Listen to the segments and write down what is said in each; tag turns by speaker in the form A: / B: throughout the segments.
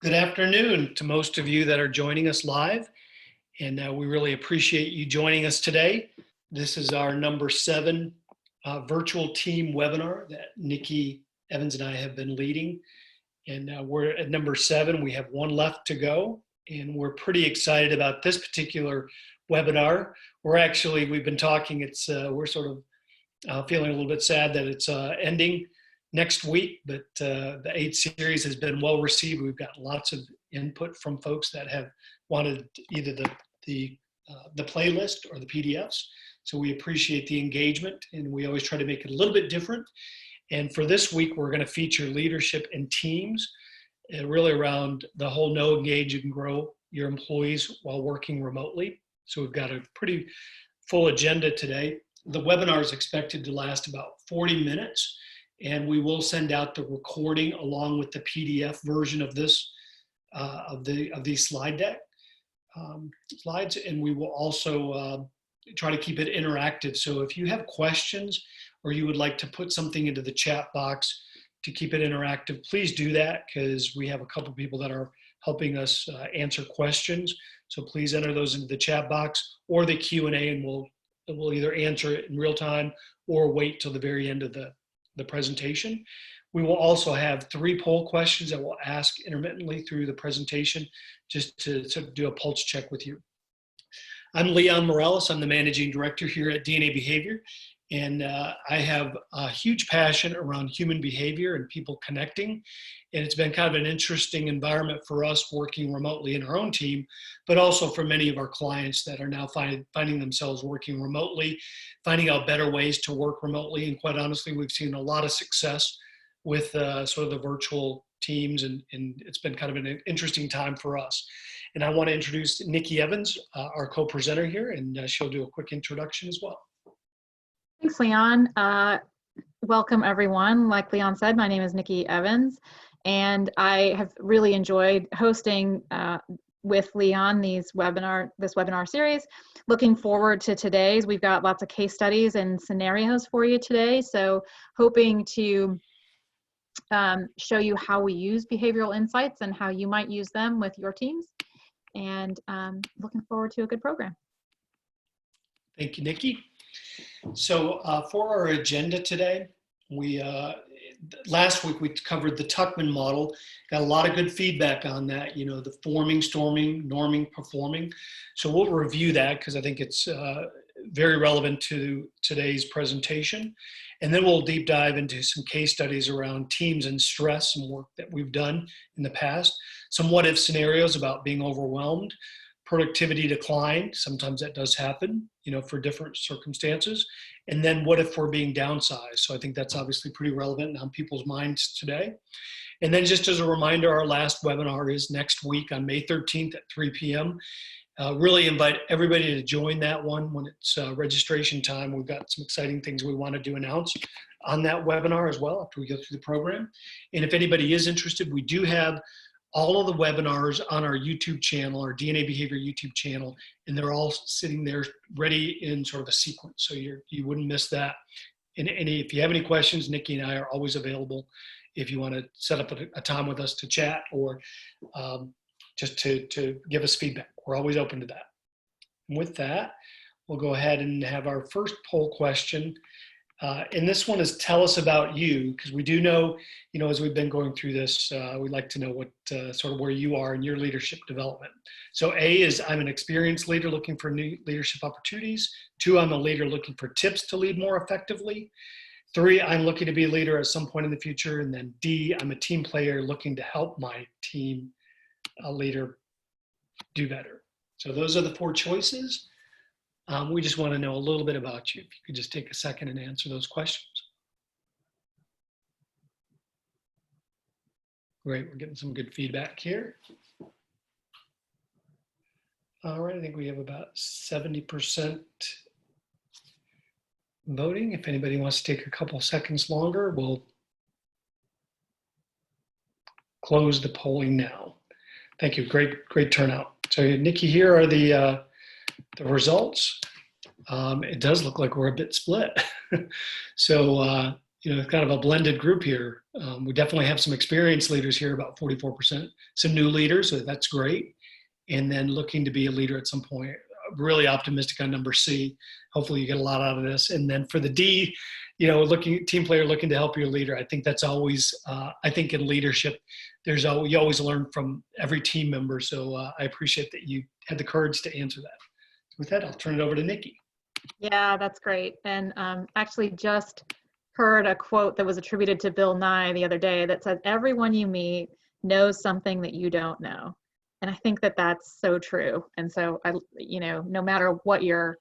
A: Good afternoon to most of you that are joining us live, and we really appreciate you joining us today. This is our number 7 virtual team webinar that Nikki Evans and I have been leading, and we're at number 7. We have one left to go, and we're pretty excited about this particular webinar. We've been talking, we're sort of feeling a little bit sad that it's ending next week, but the 8 series has been well received. We've got lots of input from folks that have wanted either the playlist or the PDFs. So we appreciate the engagement, and we always try to make it a little bit different. And for this week, we're going to feature leadership in teams, really around the whole know, engage, and grow your employees while working remotely. So we've got a pretty full agenda today. The webinar is expected to last about 40 minutes. And we will send out the recording along with the PDF version of this, of these slide deck slides. And we will also try to keep it interactive. So if you have questions or you would like to put something into the chat box to keep it interactive, please do that, because we have a couple people that are helping us answer questions. So please enter those into the chat box or the Q&A, and we'll either answer it in real time or wait till the very end of the presentation. We will also have 3 poll questions that we'll ask intermittently through the presentation, just to do a pulse check with you. I'm Leon Morales. I'm the Managing Director here at DNA Behavior, and I have a huge passion around human behavior and people connecting. And it's been kind of an interesting environment for us working remotely in our own team, but also for many of our clients that are now finding themselves working remotely, finding out better ways to work remotely. And quite honestly, we've seen a lot of success with sort of the virtual teams, and it's been kind of an interesting time for us. And I want to introduce Nikki Evans, our co-presenter here, and she'll do a quick introduction as well.
B: Thanks, Leon. Welcome, everyone. Like Leon said, my name is Nikki Evans, and I have really enjoyed hosting with Leon this webinar series. Looking forward to today's. We've got lots of case studies and scenarios for you today, so hoping to show you how we use behavioral insights and how you might use them with your teams, and looking forward to a good program.
A: Thank you, Nikki. So for our agenda today, last week we covered the Tuckman model, got a lot of good feedback on that, the forming, storming, norming, performing. So we'll review that because I think it's very relevant to today's presentation. And then we'll deep dive into some case studies around teams and stress and work that we've done in the past, some what-if scenarios about being overwhelmed, productivity decline. Sometimes that does happen, for different circumstances. And then what if we're being downsized? So I think that's obviously pretty relevant on people's minds today. And then just as a reminder, our last webinar is next week on May 13th at 3 p.m. Really invite everybody to join that one when it's registration time. We've got some exciting things we wanted to announce on that webinar as well after we go through the program. And if anybody is interested, we do have all of the webinars on our YouTube channel, our DNA Behavior YouTube channel, and they're all sitting there ready in sort of a sequence, so you wouldn't miss that. And if you have any questions, Nikki and I are always available if you want to set up a time with us to chat or just to give us feedback. We're always open to that. And with that, we'll go ahead and have our first poll question. And this one is, tell us about you, because we do know, as we've been going through this, we'd like to know what sort of where you are in your leadership development. So A is, I'm an experienced leader looking for new leadership opportunities. 2, I'm a leader looking for tips to lead more effectively. 3, I'm looking to be a leader at some point in the future. And then D, I'm a team player looking to help my team leader do better. So those are the 4 choices. We just want to know a little bit about you. If you could just take a second and answer those questions. Great, we're getting some good feedback here. All right, I think we have about 70% voting. If anybody wants to take a couple seconds longer, we'll close the polling now. Thank you, great turnout. So Nikki, here are the results. It does look like we're a bit split. So it's kind of a blended group here. We definitely have some experienced leaders here, about 44%, some new leaders, so that's great. And then looking to be a leader at some point. Really optimistic on number C. Hopefully you get a lot out of this. And then for the D, team player looking to help your leader. I think that's always, I think in leadership, you always learn from every team member. So I appreciate that you had the courage to answer that. With that, I'll turn it over to Nikki.
B: Yeah, that's great. And actually just heard a quote that was attributed to Bill Nye the other day that says, everyone you meet knows something that you don't know. And I think that that's so true. And so, no matter what your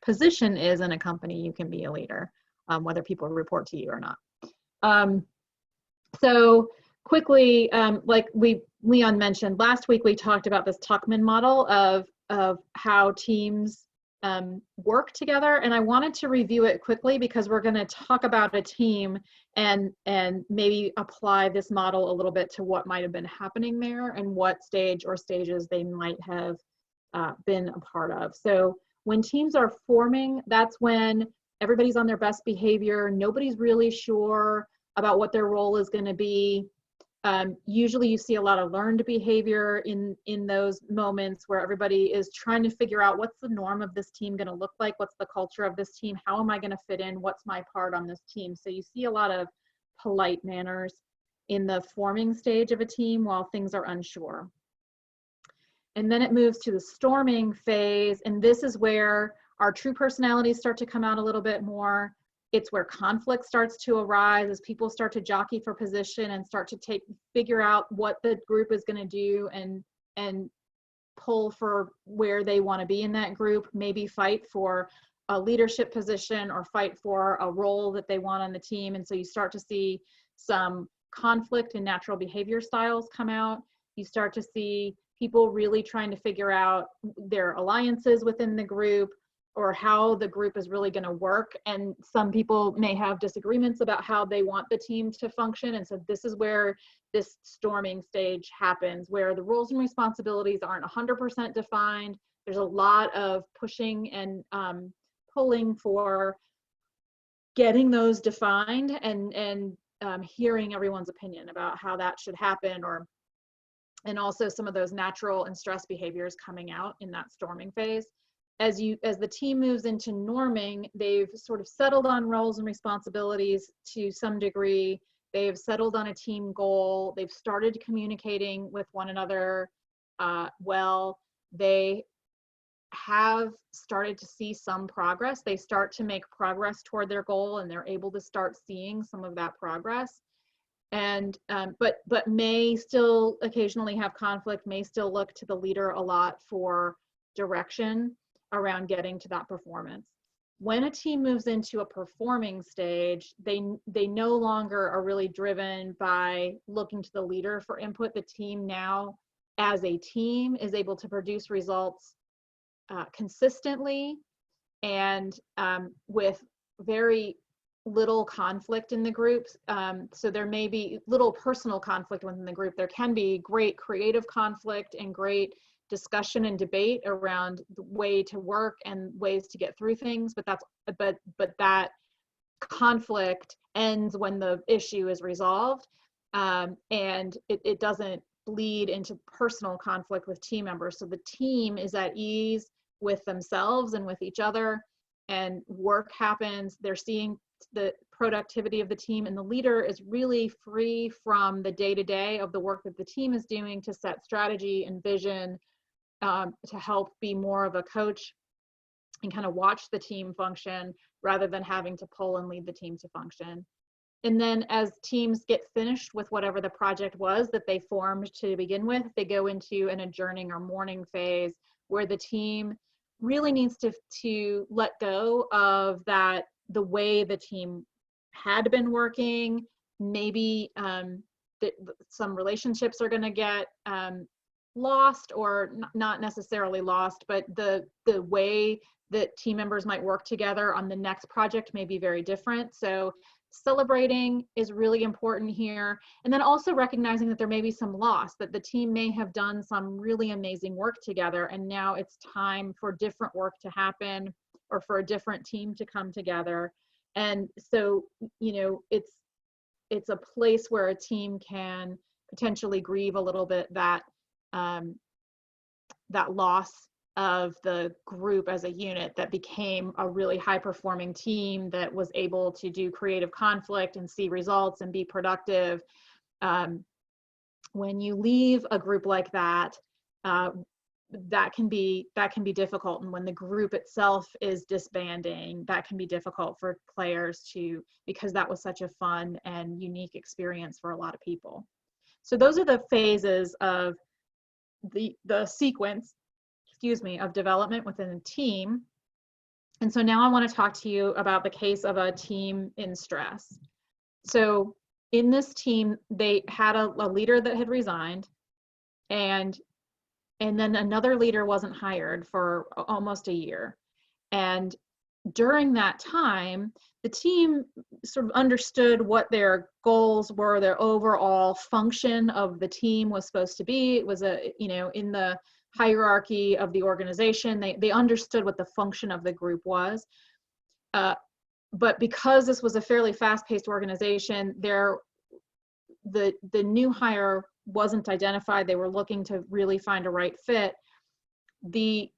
B: position is in a company, you can be a leader, whether people report to you or not. So quickly, like Leon mentioned, last week we talked about this Tuckman model of how teams work together, and I wanted to review it quickly because we're going to talk about a team and maybe apply this model a little bit to what might have been happening there and what stage or stages they might have been a part of. So when teams are forming, that's when everybody's on their best behavior. Nobody's really sure about what their role is going to be. Usually you see a lot of learned behavior in those moments where everybody is trying to figure out what's the norm of this team going to look like, what's the culture of this team, how am I going to fit in, what's my part on this team. So you see a lot of polite manners in the forming stage of a team while things are unsure. And then it moves to the storming phase, and this is where our true personalities start to come out a little bit more. It's where conflict starts to arise as people start to jockey for position and start to figure out what the group is going to do and pull for where they want to be in that group, maybe fight for a leadership position or fight for a role that they want on the team. And so you start to see some conflict and natural behavior styles come out. You start to see people really trying to figure out their alliances within the group, or how the group is really going to work. And some people may have disagreements about how they want the team to function. And so this is where this storming stage happens, where the roles and responsibilities aren't 100% defined. There's a lot of pushing and pulling for getting those defined and hearing everyone's opinion about how that should happen, and also some of those natural and stress behaviors coming out in that storming phase. As the team moves into norming, they've sort of settled on roles and responsibilities to some degree. They've settled on a team goal. They've started communicating with one another well. They have started to see some progress. They start to make progress toward their goal, and they're able to start seeing some of that progress. And but may still occasionally have conflict, may still look to the leader a lot for direction around getting to that performance. When a team moves into a performing stage, they no longer are really driven by looking to the leader for input. The team now, as a team, is able to produce results consistently and with very little conflict in the groups. So there may be little personal conflict within the group. There can be great creative conflict and great discussion and debate around the way to work and ways to get through things, but that conflict ends when the issue is resolved, and it doesn't bleed into personal conflict with team members. So the team is at ease with themselves and with each other, and work happens. They're seeing the productivity of the team, and the leader is really free from the day-to-day of the work that the team is doing to set strategy and vision, to help be more of a coach and kind of watch the team function rather than having to pull and lead the team to function. And then as teams get finished with whatever the project was that they formed to begin with, they go into an adjourning or mourning phase where the team really needs to let go of the way the team had been working. Maybe some relationships are going to get lost, or not necessarily lost, but the way that team members might work together on the next project may be very different. So celebrating is really important here. And then also recognizing that there may be some loss, that the team may have done some really amazing work together, and now it's time for different work to happen or for a different team to come together. And so, it's a place where a team can potentially grieve a little bit that that loss of the group as a unit that became a really high performing team that was able to do creative conflict and see results and be productive. When you leave a group like that, that can be difficult. And when the group itself is disbanding, that can be difficult for players because that was such a fun and unique experience for a lot of people. So those are the phases of the sequence, of development within a team. And so now I want to talk to you about the case of a team in stress. So in this team, they had a leader that had resigned, and then another leader wasn't hired for almost a year. And during that time, the team sort of understood what their goals were, their overall function of the team was supposed to be. It was in the hierarchy of the organization, they understood what the function of the group was. But because this was a fairly fast-paced organization, the new hire wasn't identified. They were looking to really find a right fit. The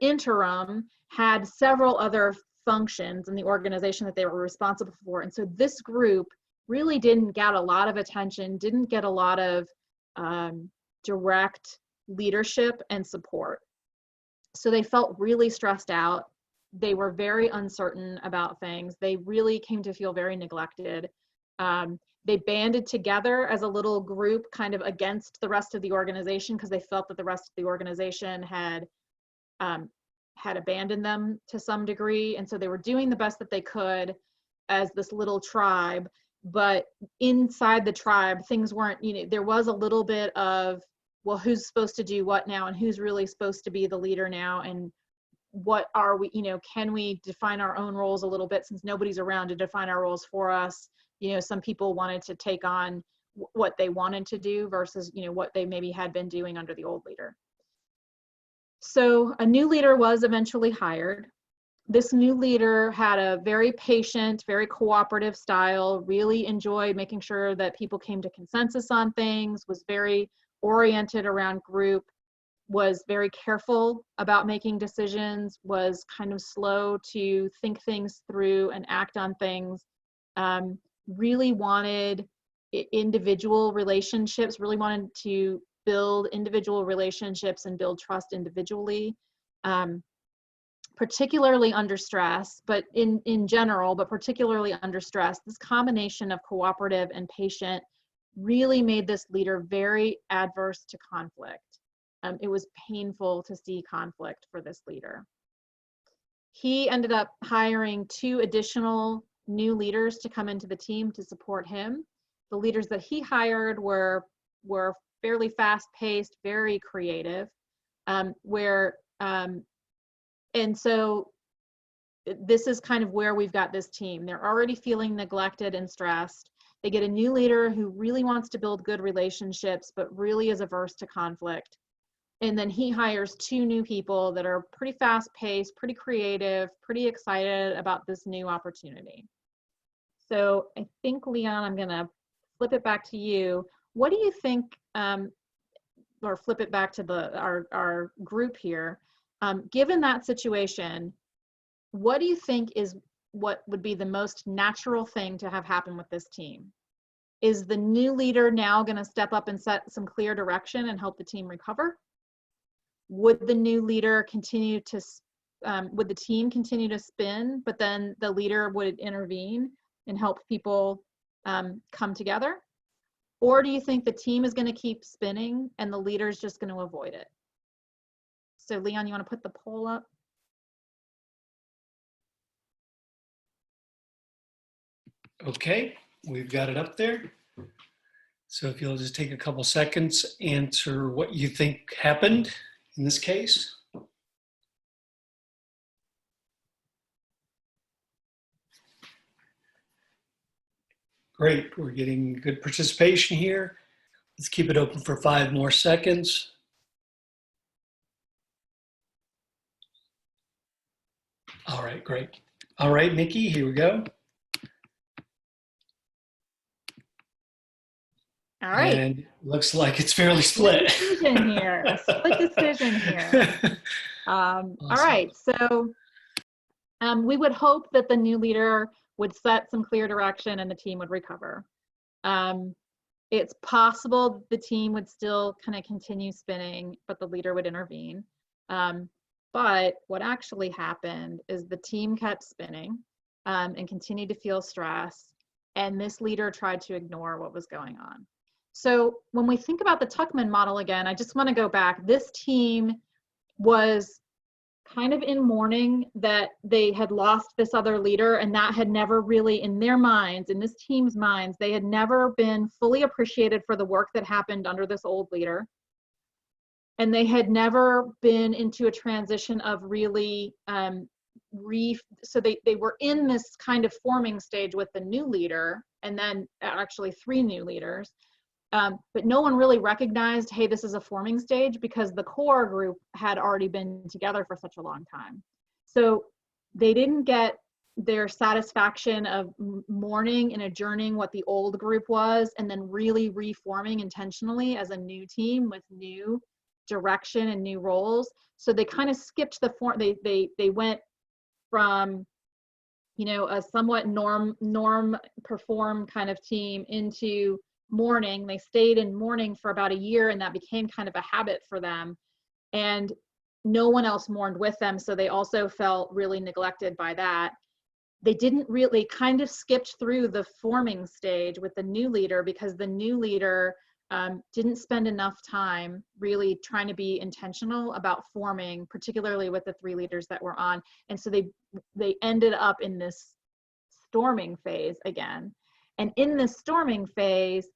B: interim had several other functions in the organization that they were responsible for. And so this group really didn't get a lot of attention, didn't get a lot of direct leadership and support. So they felt really stressed out. They were very uncertain about things. They really came to feel very neglected. They banded together as a little group kind of against the rest of the organization because they felt that the rest of the organization had abandoned them to some degree. And so they were doing the best that they could as this little tribe. But inside the tribe, things weren't, there was a little bit of, well, who's supposed to do what now, and who's really supposed to be the leader now, and what are we, can we define our own roles a little bit since nobody's around to define our roles for us. Some people wanted to take on what they wanted to do versus, what they maybe had been doing under the old leader. So a new leader was eventually hired. This new leader had a very patient, very cooperative style, really enjoyed making sure that people came to consensus on things, was very oriented around group, was very careful about making decisions, was kind of slow to think things through and act on things, really wanted individual relationships, really wanted to build individual relationships and build trust individually, particularly under stress, but in general, but particularly under stress. This combination of cooperative and patient really made this leader very adverse to conflict. It was painful to see conflict for this leader. He ended up hiring 2 additional new leaders to come into the team to support him. The leaders that he hired were fairly fast-paced, very creative, and so this is kind of where we've got this team. They're already feeling neglected and stressed. They get a new leader who really wants to build good relationships, but really is averse to conflict. And then he hires 2 new people that are pretty fast-paced, pretty creative, pretty excited about this new opportunity. So I think, Leon, I'm going to flip it back to you. What do you think, or flip it back to our group here, given that situation, what do you think is what would be the most natural thing to have happen with this team? Is the new leader now going to step up and set some clear direction and help the team recover? Would the new leader continue to, would the team continue to spin, but then the leader would intervene and help people come together? Or do you think the team is going to keep spinning and the leader is just going to avoid it? So Leon, you want to put the poll up?
A: Okay, we've got it up there. So if you'll just take a couple seconds, answer what you think happened in this case. Great, we're getting good participation here. Let's keep it open for 5 more seconds. All right, great. All right, Nikki, here we go.
B: All right.
A: And looks like it's fairly split.
B: Decision here, a split decision here. All right, so we would hope that the new leader would set some clear direction and the team would recover. It's possible the team would still kind of continue spinning, but the leader would intervene. But what actually happened is the team kept spinning and continued to feel stress, and this leader tried to ignore what was going on. So when we think about the Tuckman model again, I just want to go back. This team was kind of in mourning that they had lost this other leader, and that had never really, in their minds, in this team's minds, they had never been fully appreciated for the work that happened under this old leader. And they had never been into a transition of really, so they were in this kind of forming stage with the new leader, and then actually 3 new leaders. But no one really recognized, hey, this is a forming stage, because the core group had already been together for such a long time. So they didn't get their satisfaction of mourning and adjourning what the old group was, and then really reforming intentionally as a new team with new direction and new roles. So they kind of skipped the form. They went from, you know, a somewhat norm perform kind of team into mourning. They stayed in mourning for about a year, and that became kind of a habit for them, and no one else mourned with them, so they also felt really neglected by that. They didn't really, kind of skipped through the forming stage with the new leader, because the new leader didn't spend enough time really trying to be intentional about forming, particularly with the 3 leaders that were on, and so they ended up in this storming phase again. And in this storming phase,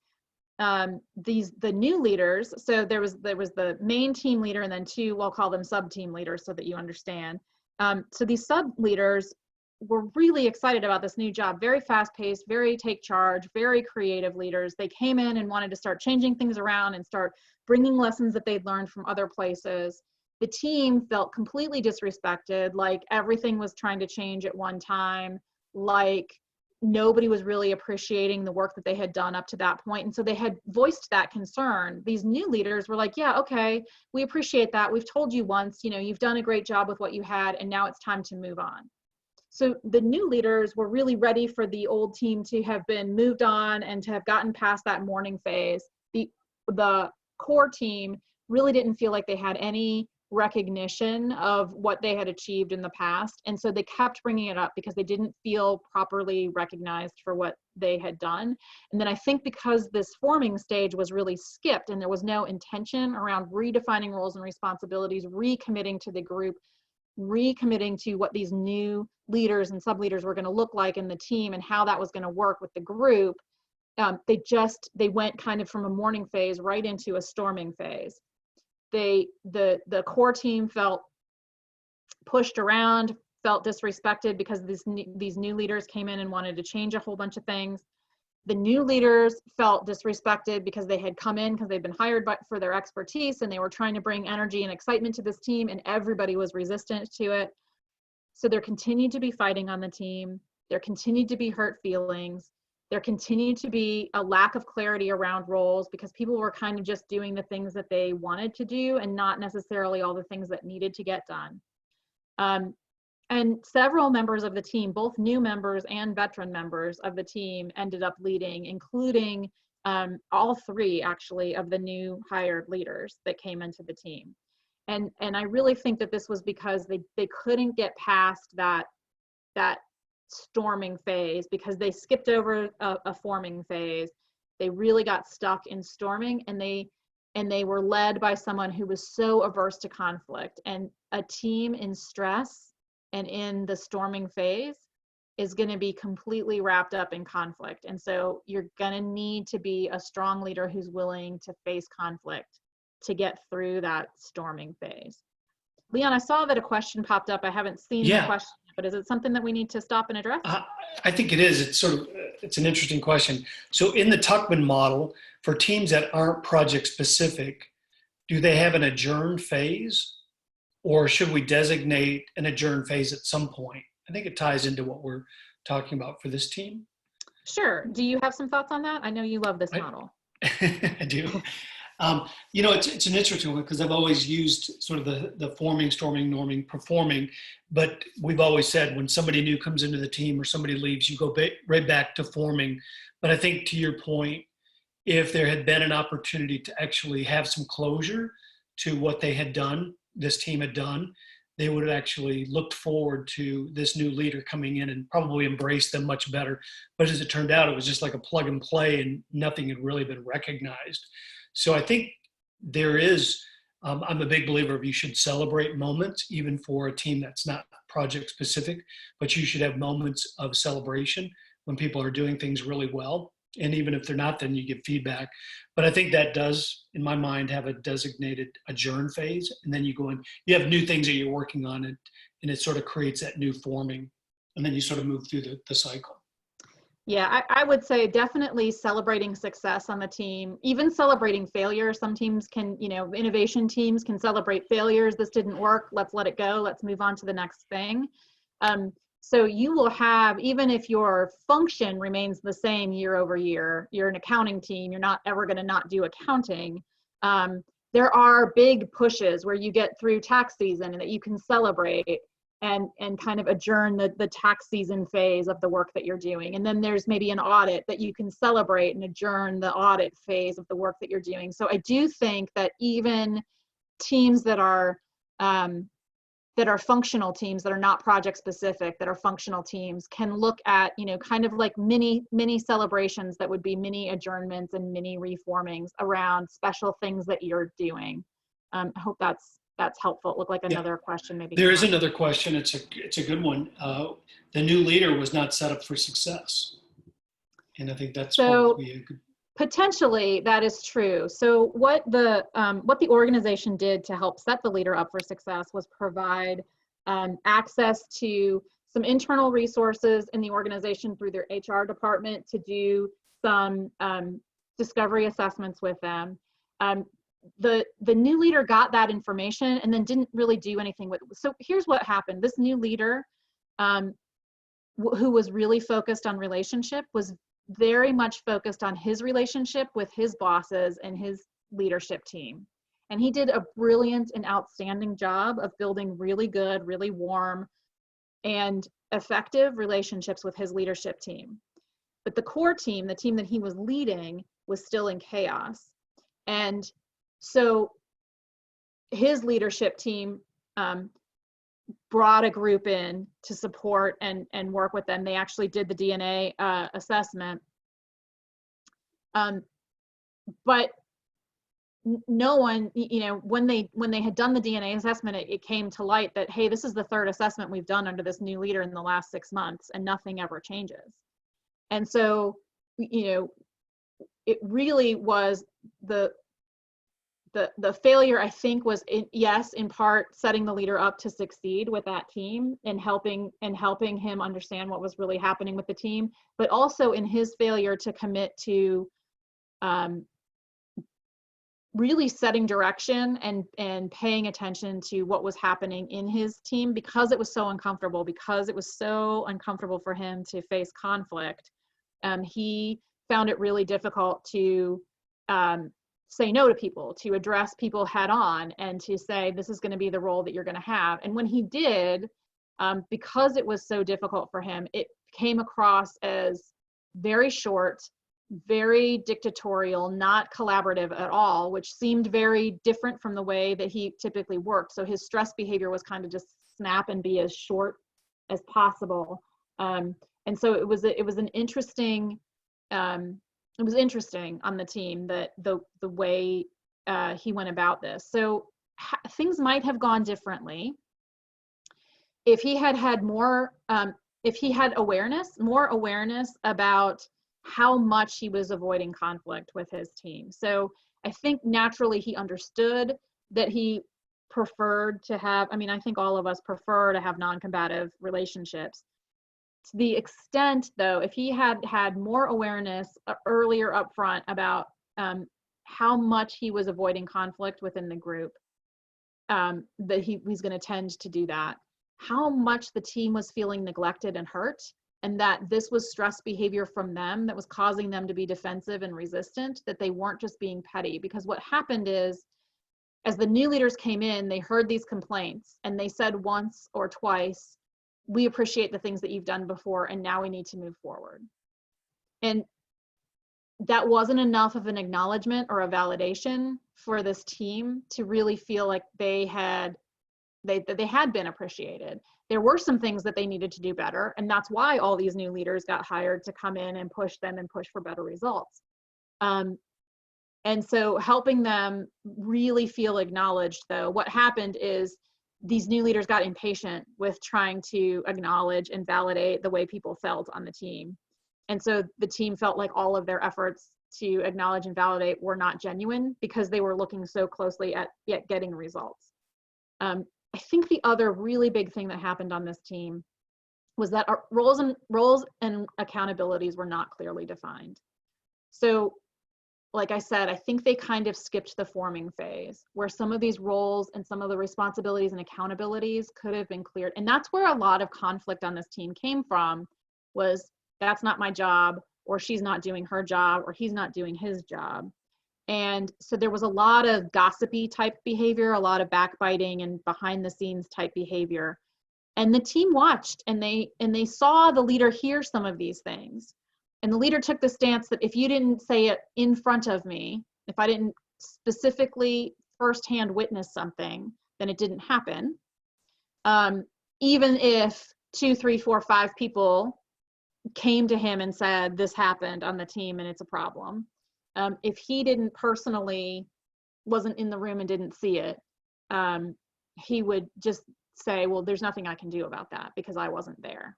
B: the new leaders, so there was the main team leader and then 2, we'll call them sub team leaders so that you understand. So these sub leaders were really excited about this new job, very fast paced, very take charge, very creative leaders. They came in and wanted to start changing things around and start bringing lessons that they'd learned from other places. The team felt completely disrespected, like everything was trying to change at one time, like nobody was really appreciating the work that they had done up to that point. And so they had voiced that concern. These new leaders were like, yeah, okay, we appreciate that. We've told you once, you know, you've done a great job with what you had, and now it's time to move on. So the new leaders were really ready for the old team to have been moved on and to have gotten past that mourning phase. The core team really didn't feel like they had any recognition of what they had achieved in the past, and so they kept bringing it up because they didn't feel properly recognized for what they had done. And then I think because this forming stage was really skipped and there was no intention around redefining roles and responsibilities, recommitting to the group, recommitting to what these new leaders and sub-leaders were going to look like in the team and how that was going to work with the group, they went kind of from a mourning phase right into a storming phase. The core team felt pushed around, felt disrespected because these new leaders came in and wanted to change a whole bunch of things. The new leaders felt disrespected because they had come in because they'd been hired for their expertise, and they were trying to bring energy and excitement to this team, and everybody was resistant to it. So there continued to be fighting on the team. There continued to be hurt feelings. There continued to be a lack of clarity around roles because people were kind of just doing the things that they wanted to do and not necessarily all the things that needed to get done. And several members of the team, both new members and veteran members of the team, ended up leading, including all 3 actually of the new hired leaders that came into the team. And I really think that this was because they couldn't get past that storming phase because they skipped over a forming phase. They really got stuck in storming, and they were led by someone who was so averse to conflict. And a team in stress and in the storming phase is going to be completely wrapped up in conflict. And so you're going to need to be a strong leader who's willing to face conflict to get through that storming phase. Leon, I saw that a question popped up. I haven't seen the question, but is it something that we need to stop and address?
A: I think it is. It's an interesting question. So in the Tuckman model, for teams that aren't project specific, do they have an adjourn phase, or should we designate an adjourn phase at some point? I think it ties into what we're talking about for this team.
B: Sure. Do you have some thoughts on that? I know you love this
A: I,
B: model.
A: I do. It's an interesting one because I've always used sort of the forming, storming, norming, performing, but we've always said when somebody new comes into the team or somebody leaves, you go right back to forming. But I think to your point, if there had been an opportunity to actually have some closure to what they had done, this team had done, they would have actually looked forward to this new leader coming in and probably embraced them much better. But as it turned out, it was just like a plug and play and nothing had really been recognized. So I think there is, I'm a big believer of you should celebrate moments, even for a team that's not project specific, but you should have moments of celebration when people are doing things really well. And even if they're not, then you give feedback. But I think that does, in my mind, have a designated adjourn phase. And then you go in, you have new things that you're working on, and it sort of creates that new forming. And then you sort of move through the cycle.
B: Yeah, I would say definitely celebrating success on the team, even celebrating failure. Some teams can, innovation teams can celebrate failures. This didn't work. Let's let it go. Let's move on to the next thing. So you will have, even if your function remains the same year over year, you're an accounting team, you're not ever going to not do accounting. There are big pushes where you get through tax season and that you can celebrate and kind of adjourn the tax season phase of the work that you're doing. And then there's maybe an audit that you can celebrate and adjourn the audit phase of the work that you're doing. So I do think that even teams that are functional teams, that are not project specific, that are functional teams, can look at, kind of like mini celebrations that would be mini adjournments and mini reformings around special things that you're doing. I hope that's helpful. It looked like another question maybe.
A: There is another question. It's a good one. The new leader was not set up for success. And I think that's probably a good.
B: Potentially that is true. So what the organization did to help set the leader up for success was provide access to some internal resources in the organization through their HR department to do some discovery assessments with them. The new leader got that information and then didn't really do anything with it. So here's what happened. This new leader who was really focused on relationship was very much focused on his relationship with his bosses and his leadership team. And he did a brilliant and outstanding job of building really good, really warm and effective relationships with his leadership team. But the core team, the team that he was leading, was still in chaos. And so his leadership team brought a group in to support and work with them. They actually did the DNA assessment. But no one, when they had done the DNA assessment, it came to light that, hey, this is the third assessment we've done under this new leader in the last 6 months, and nothing ever changes. And so, it really was the failure, I think, was in part setting the leader up to succeed with that team and helping him understand what was really happening with the team, but also in his failure to commit to really setting direction and paying attention to what was happening in his team, because it was so uncomfortable for him to face conflict. He found it really difficult to say no to people, to address people head on, and to say, this is going to be the role that you're going to have. And when he did, because it was so difficult for him, it came across as very short, very dictatorial, not collaborative at all, which seemed very different from the way that he typically worked. So his stress behavior was kind of just snap and be as short as possible. And so it was an interesting, it was interesting on the team that the way he went about this. So things might have gone differently if he had more, if he had more awareness about how much he was avoiding conflict with his team. So I think naturally he understood that he preferred to have, I think all of us prefer to have non-combative relationships. To the extent, though, if he had more awareness earlier up front about how much he was avoiding conflict within the group, that he's going to tend to do that. how much the team was feeling neglected and hurt, and that this was stress behavior from them that was causing them to be defensive and resistant, that they weren't just being petty. Because what happened is, as the new leaders came in, they heard these complaints and they said once or twice, we appreciate the things that you've done before and now we need to move forward. And that wasn't enough of an acknowledgement or a validation for this team to really feel like they had been appreciated. There were some things that they needed to do better, and that's why all these new leaders got hired to come in and push them and push for better results. And so helping them really feel acknowledged, though, what happened is these new leaders got impatient with trying to acknowledge and validate the way people felt on the team. And so the team felt like all of their efforts to acknowledge and validate were not genuine because they were looking so closely at getting results. I think the other really big thing that happened on this team was that our roles and accountabilities were not clearly defined. So, like I said, I think they kind of skipped the forming phase where some of these roles and some of the responsibilities and accountabilities could have been cleared. And that's where a lot of conflict on this team came from, was that's not my job, or she's not doing her job, or he's not doing his job. And so there was a lot of gossipy type behavior, a lot of backbiting and behind the scenes type behavior. And the team watched and they saw the leader hear some of these things. And the leader took the stance that if you didn't say it in front of me, if I didn't specifically firsthand witness something, then it didn't happen. Even if 2, 3, 4, 5 people came to him and said, this happened on the team and it's a problem. If he didn't personally, wasn't in the room and didn't see it, he would just say, well, there's nothing I can do about that because I wasn't there.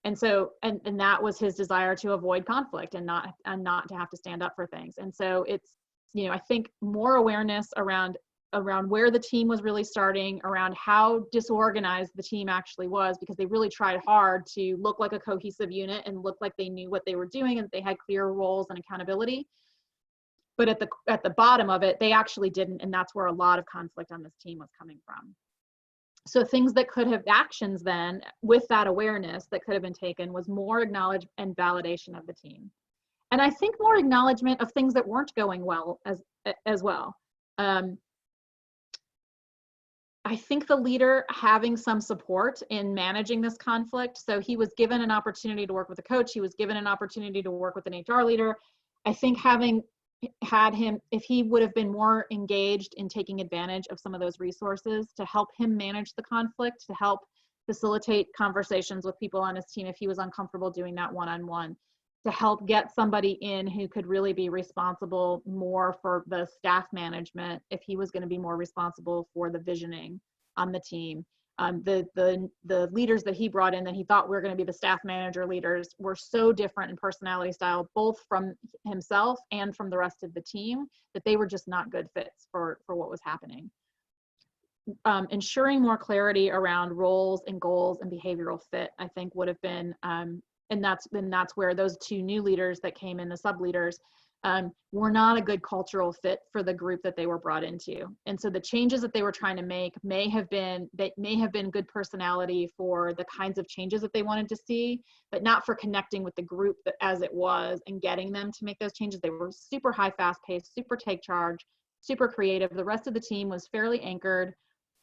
B: And so, and that was his desire to avoid conflict and not to have to stand up for things. And so it's, I think more awareness around where the team was really starting, around how disorganized the team actually was, because they really tried hard to look like a cohesive unit and look like they knew what they were doing and they had clear roles and accountability. But at the bottom of it, they actually didn't, and that's where a lot of conflict on this team was coming from. So things that could have actions then, with that awareness that could have been taken, was more acknowledgement and validation of the team. And I think more acknowledgement of things that weren't going well as well. I think the leader having some support in managing this conflict. So he was given an opportunity to work with a coach. He was given an opportunity to work with an HR leader. I think having had him, if he would have been more engaged in taking advantage of some of those resources to help him manage the conflict, to help facilitate conversations with people on his team if he was uncomfortable doing that one-on-one, to help get somebody in who could really be responsible more for the staff management if he was going to be more responsible for the visioning on the team. The leaders that he brought in that he thought were going to be the staff manager leaders were so different in personality style, both from himself and from the rest of the team, that they were just not good fits for what was happening. Ensuring more clarity around roles and goals and behavioral fit, I think, would have been, and that's where those 2 new leaders that came in, the sub leaders, were not a good cultural fit for the group that they were brought into. And so the changes that they were trying to make may have been good personality for the kinds of changes that they wanted to see, but not for connecting with the group as it was and getting them to make those changes. They were super high, fast paced, super take charge, super creative. The rest of the team was fairly anchored,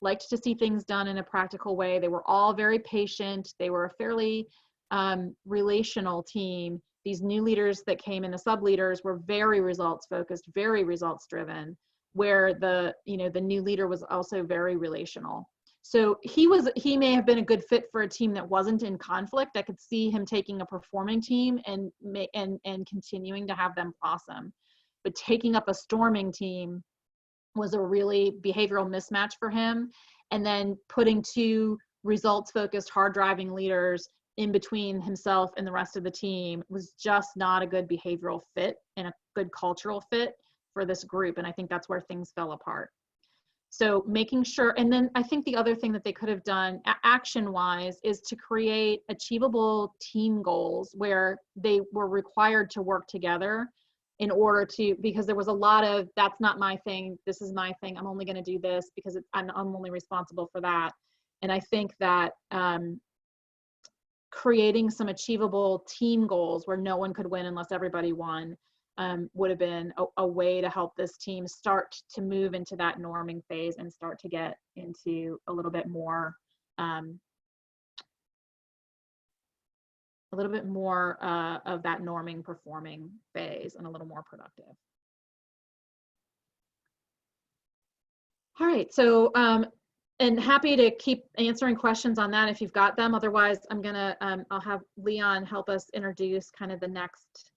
B: liked to see things done in a practical way. They were all very patient. They were a fairly relational team. These new leaders that came in, the sub leaders, were very results focused, very results driven, where the new leader was also very relational. So he may have been a good fit for a team that wasn't in conflict. I could see him taking a performing team and continuing to have them blossom. But taking up a storming team was a really behavioral mismatch for him. And then putting 2 results focused, hard driving leaders in between himself and the rest of the team was just not a good behavioral fit and a good cultural fit for this group. And I think that's where things fell apart. So making sure, and then I think the other thing that they could have done action-wise is to create achievable team goals where they were required to work together in order to, because there was a lot of, that's not my thing, this is my thing, I'm only going to do this because I'm only responsible for that. And I think that creating some achievable team goals where no one could win unless everybody won would have been a way to help this team start to move into that norming phase and start to get into a little bit more of that norming performing phase and a little more productive. All right, so and happy to keep answering questions on that if you've got them. Otherwise, I'll have Leon help us introduce kind of the next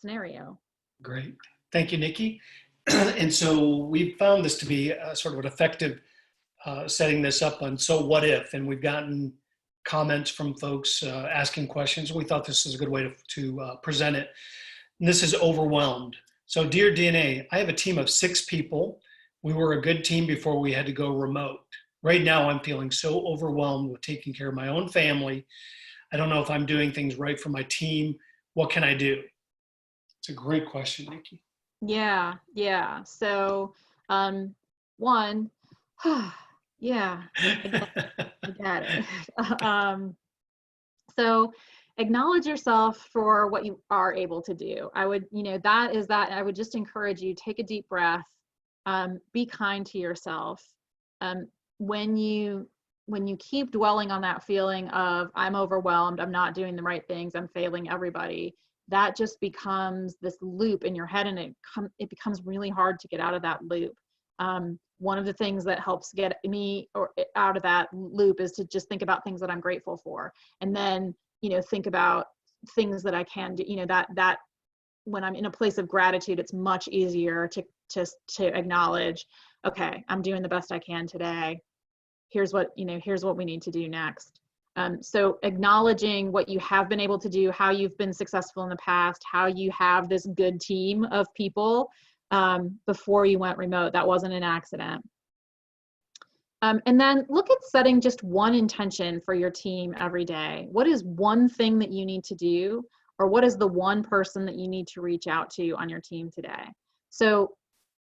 B: scenario.
A: Great. Thank you, Nikki. And so we found this to be sort of an effective setting this up on So What If? And we've gotten comments from folks asking questions. We thought this is a good way to present it. And this is overwhelmed. So dear DNA, I have a team of 6 people. We were a good team before we had to go remote. Right now, I'm feeling so overwhelmed with taking care of my own family. I don't know if I'm doing things right for my team. What can I do? It's a great question, Nikki.
B: Yeah. So, one, yeah, I got it. So acknowledge yourself for what you are able to do. I would, I would just encourage you, take a deep breath, be kind to yourself. When you keep dwelling on that feeling of I'm overwhelmed, I'm not doing the right things, I'm failing everybody, that just becomes this loop in your head, and it becomes really hard to get out of that loop. One of the things that helps get me out of that loop is to just think about things that I'm grateful for, and then think about things that I can do. That when I'm in a place of gratitude, it's much easier to acknowledge, okay, I'm doing the best I can today. Here's what we need to do next. So acknowledging what you have been able to do, how you've been successful in the past, how you have this good team of people before you went remote. That wasn't an accident. And then look at setting just one intention for your team every day. What is one thing that you need to do, or what is the one person that you need to reach out to on your team today? So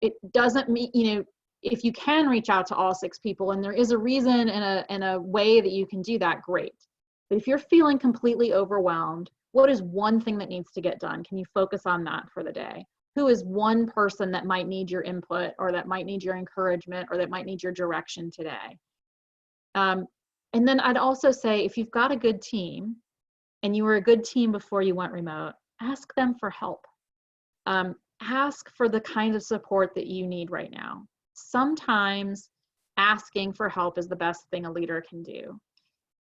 B: it doesn't mean, if you can reach out to all 6 people and there is a reason and a way that you can do that, great. But if you're feeling completely overwhelmed, what is one thing that needs to get done? Can you focus on that for the day? Who is one person that might need your input, or that might need your encouragement, or that might need your direction today? And then I'd also say, if you've got a good team and you were a good team before you went remote, ask them for help. Ask for the kind of support that you need right now. Sometimes asking for help is the best thing a leader can do.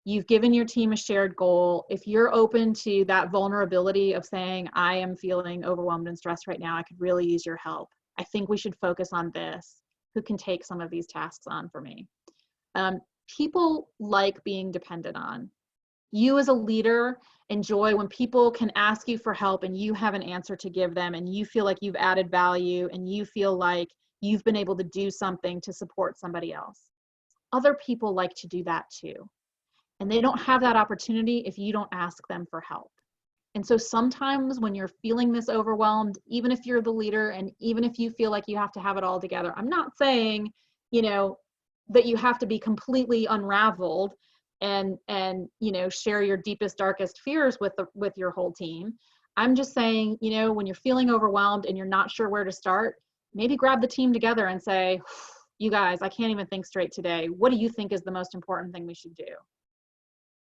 B: You've given your team a shared goal. If you're open to that vulnerability of saying, I am feeling overwhelmed and stressed right now, I could really use your help. I think we should focus on this. Who can take some of these tasks on for me? People like being depended on. You as a leader enjoy when people can ask you for help and you have an answer to give them, and you feel like you've added value, and you feel like you've been able to do something to support somebody else. Other people like to do that too. And they don't have that opportunity if you don't ask them for help. And so sometimes when you're feeling this overwhelmed, even if you're the leader and even if you feel like you have to have it all together, I'm not saying, that you have to be completely unraveled and share your deepest, darkest fears with your whole team. I'm just saying, when you're feeling overwhelmed and you're not sure where to start, maybe grab the team together and say, you guys, I can't even think straight today. What do you think is the most important thing we should do?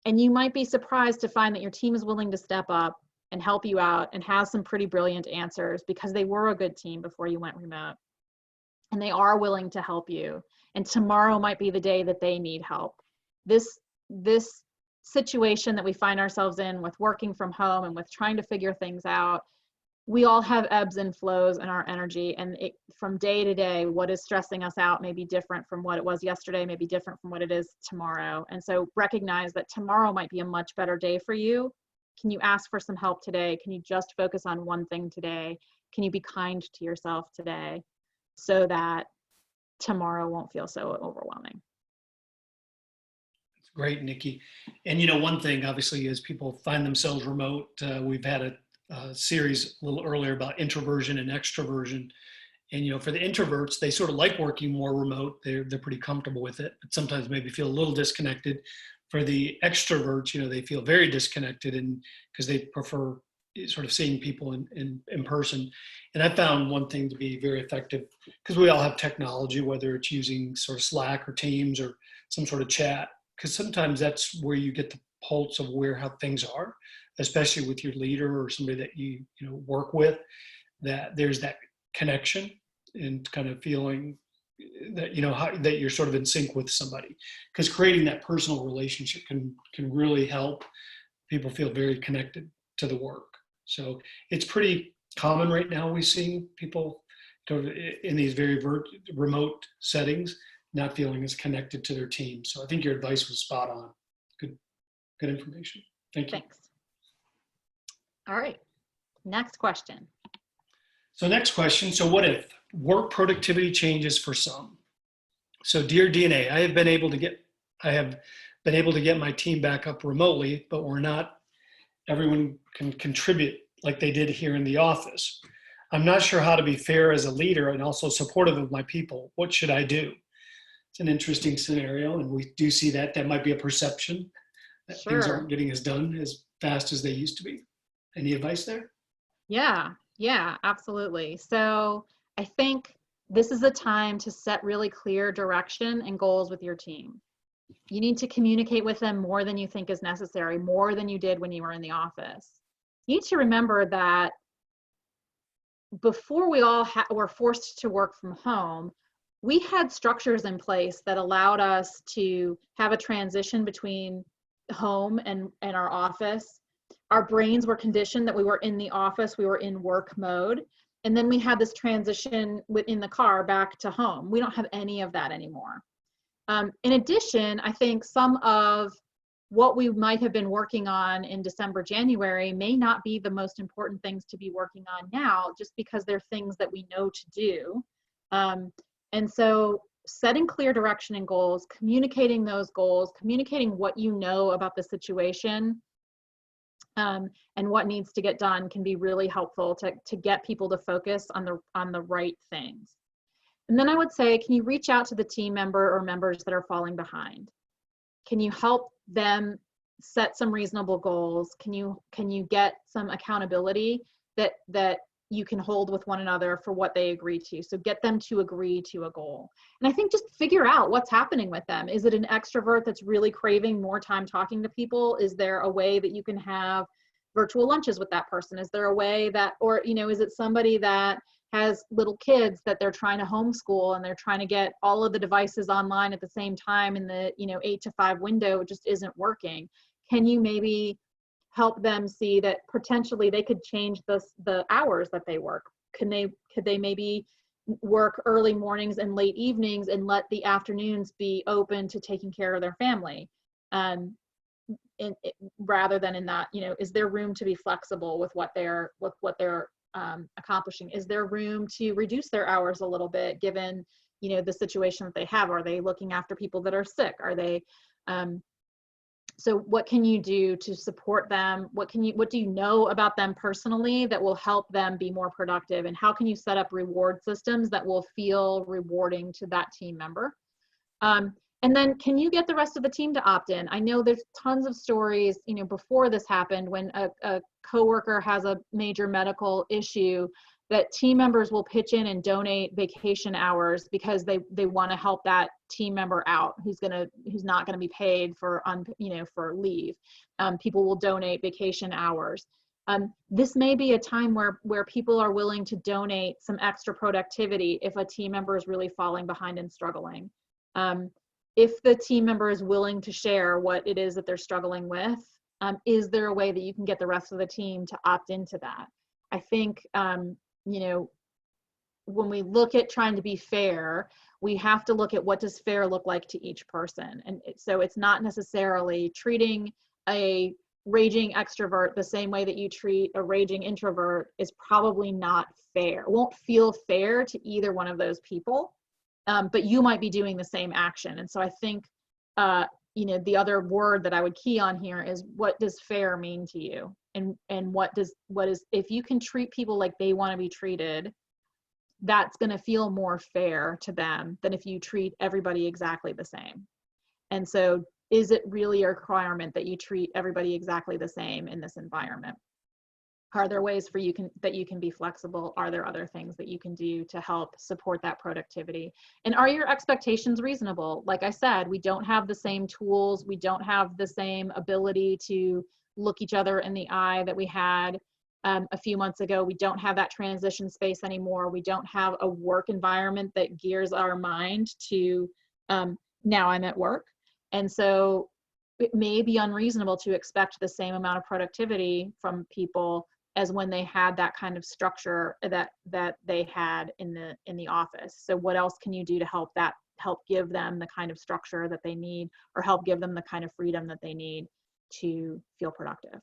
B: And you might be surprised to find that your team is willing to step up and help you out and have some pretty brilliant answers, because they were a good team before you went remote. And they are willing to help you. And tomorrow might be the day that they need help. This situation that we find ourselves in with working from home and with trying to figure things out, we all have ebbs and flows in our energy, and from day to day, what is stressing us out may be different from what it was yesterday, may be different from what it is tomorrow. And so recognize that tomorrow might be a much better day for you. Can you ask for some help today? Can you just focus on one thing today? Can you be kind to yourself today so that tomorrow won't feel so overwhelming?
A: It's great, Nikki. And one thing, obviously, as people find themselves remote, we've had a series a little earlier about introversion and extroversion. And, for the introverts, they sort of like working more remote. They're pretty comfortable with it, but sometimes maybe feel a little disconnected. For the extroverts, they feel very disconnected, and because they prefer sort of seeing people in person. And I found one thing to be very effective, because we all have technology, whether it's using sort of Slack or Teams or some sort of chat, because sometimes that's where you get the pulse of how things are, especially with your leader or somebody that you work with, that there's that connection and kind of feeling that that you're sort of in sync with somebody, because creating that personal relationship can really help people feel very connected to the work. So it's pretty common right now. We've seen people in these very remote settings not feeling as connected to their team. So I think your advice was spot on. Good information. Thank you.
B: Thanks. All right, next question.
A: So next question. So what if work productivity changes for some? So dear DNA, I have been able to get my team back up remotely, but everyone can contribute like they did here in the office. I'm not sure how to be fair as a leader and also supportive of my people. What should I do? It's an interesting scenario, and we do see that might be a perception that things
B: Sure.
A: aren't getting done as fast as they used to be. Any advice there?
B: Yeah, absolutely. So I think this is a time to set really clear direction and goals with your team. You need to communicate with them more than you think is necessary, more than you did when you were in the office. You need to remember that before we all were forced to work from home, we had structures in place that allowed us to have a transition between home and our office. Our brains were conditioned that we were in the office, we were in work mode. And then we had this transition within the car back to home. We don't have any of that anymore. In addition, I think some of what we might have been working on in December, January may not be the most important things to be working on now, just because they're things that we know to do. And so setting clear direction and goals, communicating those goals, communicating what you know about the situation, and what needs to get done can be really helpful to get people to focus on the right things. And then I would say, can you reach out to the team member or members that are falling behind? Can you help them set some reasonable goals? Can you get some accountability that you can hold with one another for what they agree to? So get them to agree to a goal. And I think just figure out what's happening with them. Is it an extrovert that's really craving more time talking to people? Is there a way that you can have virtual lunches with that person? Is there a way that, or, is it somebody that has little kids that they're trying to homeschool and they're trying to get all of the devices online at the same time in the 8 to 5 window just isn't working? Can you maybe help them see that potentially they could change the hours that they work? Could they maybe work early mornings and late evenings and let the afternoons be open to taking care of their family? Rather than in that, is there room to be flexible with what they're accomplishing? Is there room to reduce their hours a little bit given the situation that they have? Are they looking after people that are sick? Are they so what can you do to support them? What do you know about them personally that will help them be more productive? And how can you set up reward systems that will feel rewarding to that team member? And then can you get the rest of the team to opt in? I know there's tons of stories, before this happened, when a coworker has a major medical issue, that team members will pitch in and donate vacation hours because they want to help that team member out who's not going to be paid for leave. People will donate vacation hours. This may be a time where people are willing to donate some extra productivity if a team member is really falling behind and struggling. If the team member is willing to share what it is that they're struggling with, is there a way that you can get the rest of the team to opt into that? I think, when we look at trying to be fair, we have to look at what does fair look like to each person. And so it's not necessarily treating a raging extrovert the same way that you treat a raging introvert is probably not fair. It won't feel fair to either one of those people. But you might be doing the same action. And so I think, the other word that I would key on here is, what does fair mean to you? And what is, if you can treat people like they want to be treated, that's going to feel more fair to them than if you treat everybody exactly the same. And so is it really a requirement that you treat everybody exactly the same in this environment? Are there ways for that you can be flexible? Are there other things that you can do to help support that productivity? And are your expectations reasonable? Like I said, we don't have the same tools. We don't have the same ability to look each other in the eye that we had a few months ago. We don't have that transition space anymore. We don't have a work environment that gears our mind to now I'm at work. And so it may be unreasonable to expect the same amount of productivity from people as when they had that kind of structure that they had in the office. So what else can you do to help give them the kind of structure that they need, or help give them the kind of freedom that they need to feel productive?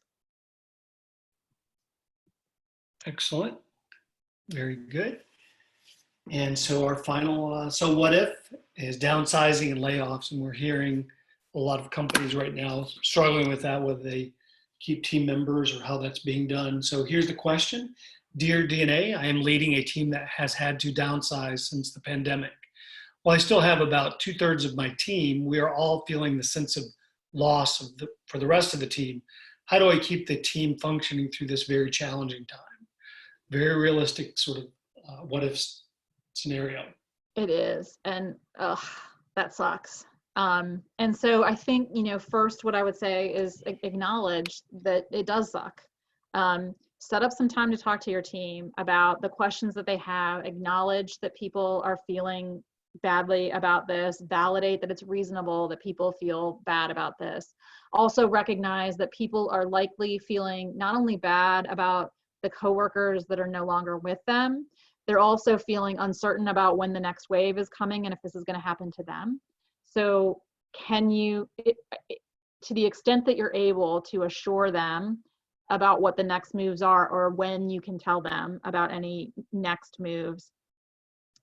A: Excellent. Very good. And so our final, so what if is downsizing and layoffs, and we're hearing a lot of companies right now struggling with that, whether they keep team members or how that's being done. So here's the question. Dear DNA, I am leading a team that has had to downsize since the pandemic. While I still have about 2/3 of my team, we are all feeling the sense of loss for the rest of the team. How do I keep the team functioning through this very challenging time? Very realistic sort of what if scenario.
B: It is, and that sucks. And so I think, first what I would say is acknowledge that it does suck. Set up some time to talk to your team about the questions that they have, acknowledge that people are feeling badly about this, validate that it's reasonable that people feel bad about this. Also recognize that people are likely feeling not only bad about the coworkers that are no longer with them, they're also feeling uncertain about when the next wave is coming and if this is going to happen to them. So can you, to the extent that you're able to assure them about what the next moves are, or when you can tell them about any next moves,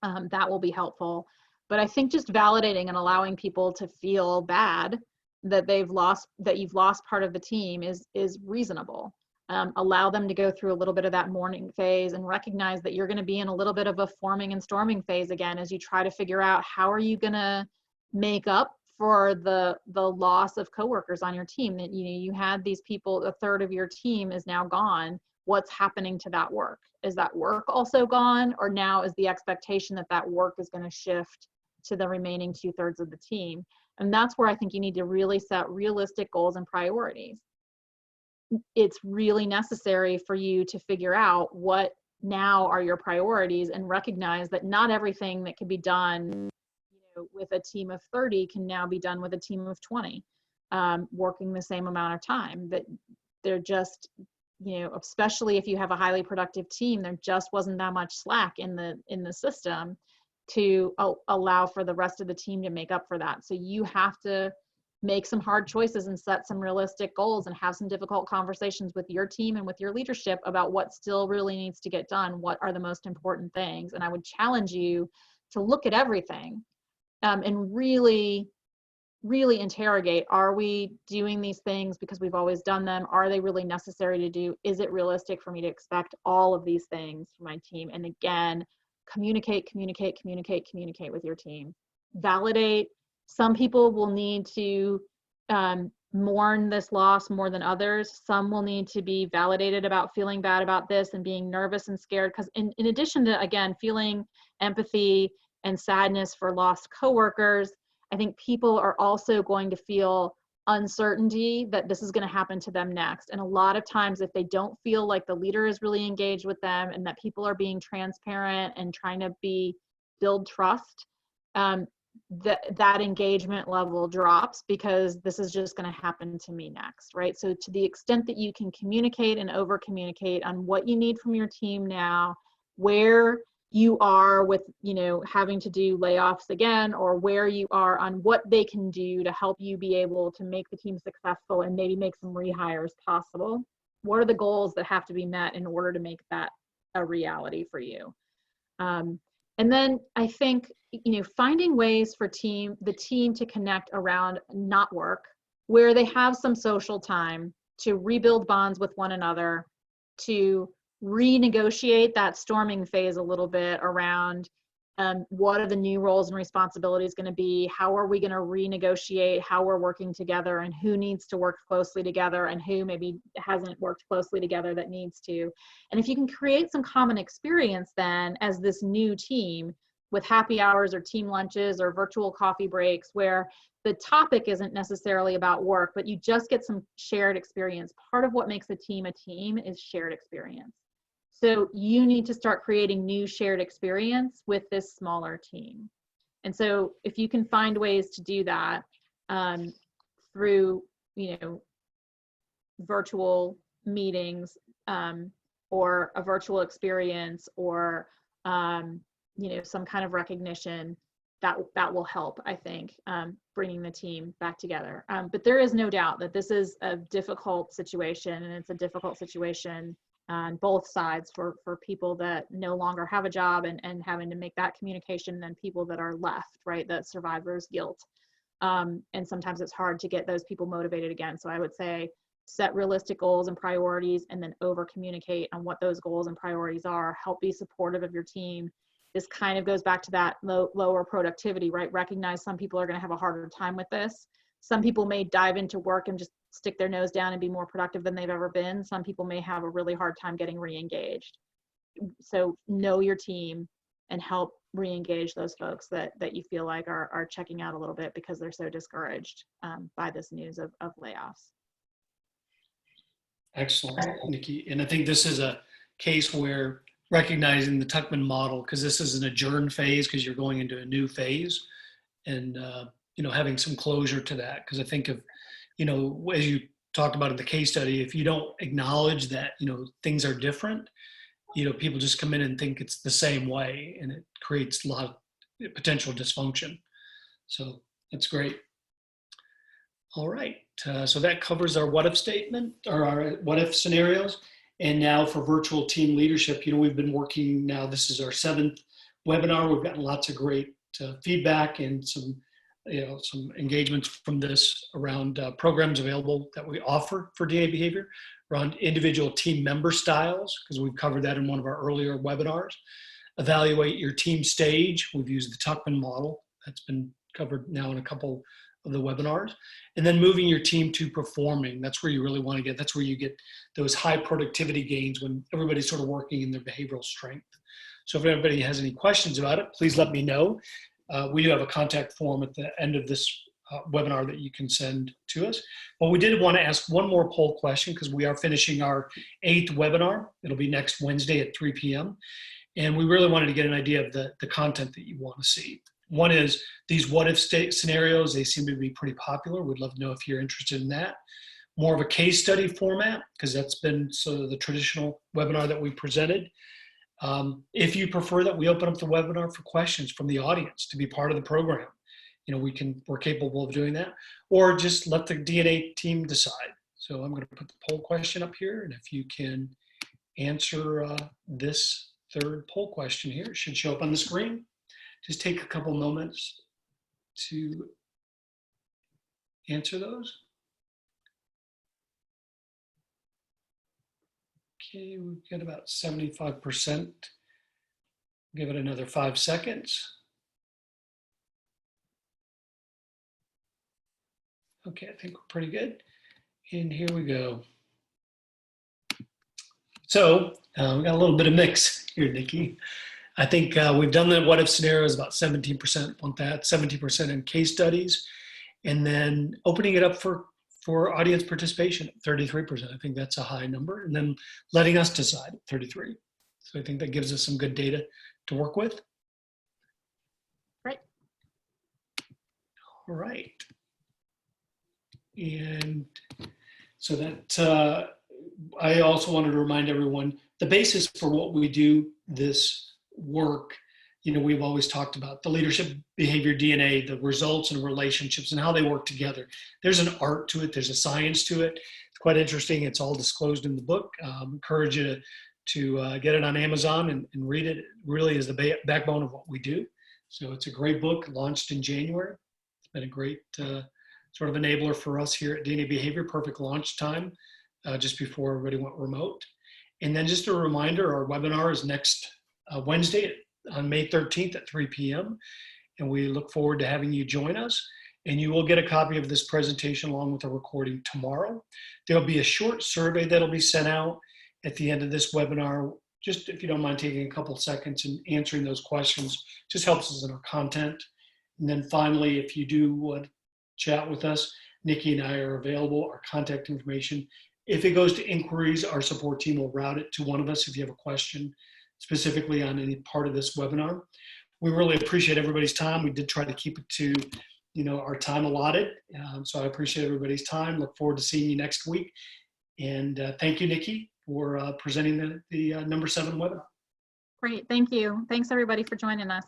B: that will be helpful. But I think just validating and allowing people to feel bad that you've lost part of the team is reasonable. Allow them to go through a little bit of that mourning phase, and recognize that you're going to be in a little bit of a forming and storming phase again as you try to figure out how are you going to make up for the loss of coworkers on your team. That you had these people, 1/3 of your team is now gone. What's happening to that work? Is that work also gone, or now is the expectation that work is going to shift to the remaining 2/3 of the team? And that's where I think you need to really set realistic goals and priorities. It's really necessary for you to figure out what now are your priorities, and recognize that not everything that can be done with a team of 30 can now be done with a team of 20, working the same amount of time. That they're just, especially if you have a highly productive team, there just wasn't that much slack in the system to allow for the rest of the team to make up for that. So you have to make some hard choices and set some realistic goals, and have some difficult conversations with your team and with your leadership about what still really needs to get done. What are the most important things? And I would challenge you to look at everything and really, really interrogate, are we doing these things because we've always done them? Are they really necessary to do? Is it realistic for me to expect all of these things from my team? And again, communicate with your team. Validate. Some people will need to mourn this loss more than others. Some will need to be validated about feeling bad about this and being nervous and scared, because in addition to, again, feeling empathy and sadness for lost coworkers, I think people are also going to feel uncertainty that this is going to happen to them next. And a lot of times, if they don't feel like the leader is really engaged with them and that people are being transparent and trying to build trust, that engagement level drops, because this is just going to happen to me next, right? So to the extent that you can communicate and over communicate on what you need from your team now, where you are with, having to do layoffs again, or where you are on what they can do to help you be able to make the team successful and maybe make some rehires possible. What are the goals that have to be met in order to make that a reality for you? And then I think, finding ways for the team to connect around not work, where they have some social time to rebuild bonds with one another, to renegotiate that storming phase a little bit around what are the new roles and responsibilities going to be? How are we going to renegotiate how we're working together, and who needs to work closely together and who maybe hasn't worked closely together that needs to? And if you can create some common experience then as this new team with happy hours or team lunches or virtual coffee breaks where the topic isn't necessarily about work, but you just get some shared experience. Part of what makes a team is shared experience. So you need to start creating new shared experience with this smaller team. And so if you can find ways to do that through, virtual meetings or a virtual experience or, some kind of recognition, that will help, I think, bringing the team back together. But there is no doubt that this is a difficult situation, and it's a difficult situation on both sides for people that no longer have a job and having to make that communication, and then people that are left, right, the survivor's guilt. And sometimes it's hard to get those people motivated again. So I would say set realistic goals and priorities, and then over communicate on what those goals and priorities are. Help be supportive of your team. This kind of goes back to that lower productivity, right? Recognize some people are going to have a harder time with this. Some people may dive into work and just stick their nose down and be more productive than they've ever been. Some people may have a really hard time getting re-engaged. So know your team and help re-engage those folks that you feel like are checking out a little bit because they're so discouraged by this news of layoffs.
A: Excellent, Nikki. And I think this is a case where recognizing the Tuckman model, because this is an adjourn phase because you're going into a new phase, and having some closure to that. Because I think of, as you talked about in the case study, if you don't acknowledge that, things are different, people just come in and think it's the same way, and it creates a lot of potential dysfunction. So that's great. All right, so that covers our what if statement, or our what if scenarios. And now for virtual team leadership, we've been working now, this is our 7th webinar. We've gotten lots of great feedback and some engagements from this around programs available that we offer for DNA behavior, around individual team member styles, because we've covered that in one of our earlier webinars. Evaluate your team stage. We've used the Tuckman model. That's been covered now in a couple of the webinars. And then moving your team to performing. That's where you really want to get, that's where you get those high productivity gains when everybody's sort of working in their behavioral strength. So if anybody has any questions about it, please let me know. We do have a contact form at the end of this webinar that you can send to us. But we did want to ask one more poll question because we are finishing our 8th webinar. It'll be next Wednesday at 3 p.m. And we really wanted to get an idea of the content that you want to see. One is these what if scenarios. They seem to be pretty popular. We'd love to know if you're interested in that. More of a case study format, because that's been sort of the traditional webinar that we presented. If you prefer that, we open up the webinar for questions from the audience to be part of the program. We're capable of doing that, or just let the DNA team decide. So I'm going to put the poll question up here, and if you can answer this 3rd poll question here, it should show up on the screen. Just take a couple moments to answer those. Okay, we've got about 75%. Give it another 5 seconds. Okay, I think we're pretty good. And here we go. So we got a little bit of mix here, Nikki. I think we've done the what if scenarios, about 17% want that, 70% in case studies, and then opening it up for audience participation at 33%. I think that's a high number, and then letting us decide at 33%. So I think that gives us some good data to work with.
B: Right.
A: All right. And so that I also wanted to remind everyone the basis for what we do this work. We've always talked about the leadership behavior DNA, the results and relationships and how they work together. There's an art to it. There's a science to it. It's quite interesting. It's all disclosed in the book. Encourage you to get it on Amazon and read it. It really is the backbone of what we do. So it's a great book, launched in January. It's been a great sort of enabler for us here at DNA Behavior. Perfect launch time just before everybody went remote. And then just a reminder, our webinar is next Wednesday on May 13th at 3 p.m. And we look forward to having you join us. And you will get a copy of this presentation along with a recording tomorrow. There'll be a short survey that'll be sent out at the end of this webinar. Just if you don't mind taking a couple seconds and answering those questions, just helps us in our content. And then finally, if you do want to chat with us, Nikki and I are available, our contact information. If it goes to inquiries, our support team will route it to one of us if you have a question specifically on any part of this webinar. We really appreciate everybody's time. We did try to keep it to, our time allotted. So I appreciate everybody's time. Look forward to seeing you next week. And thank you, Nikki, for presenting the number 7 webinar.
B: Great, thank you. Thanks everybody for joining us.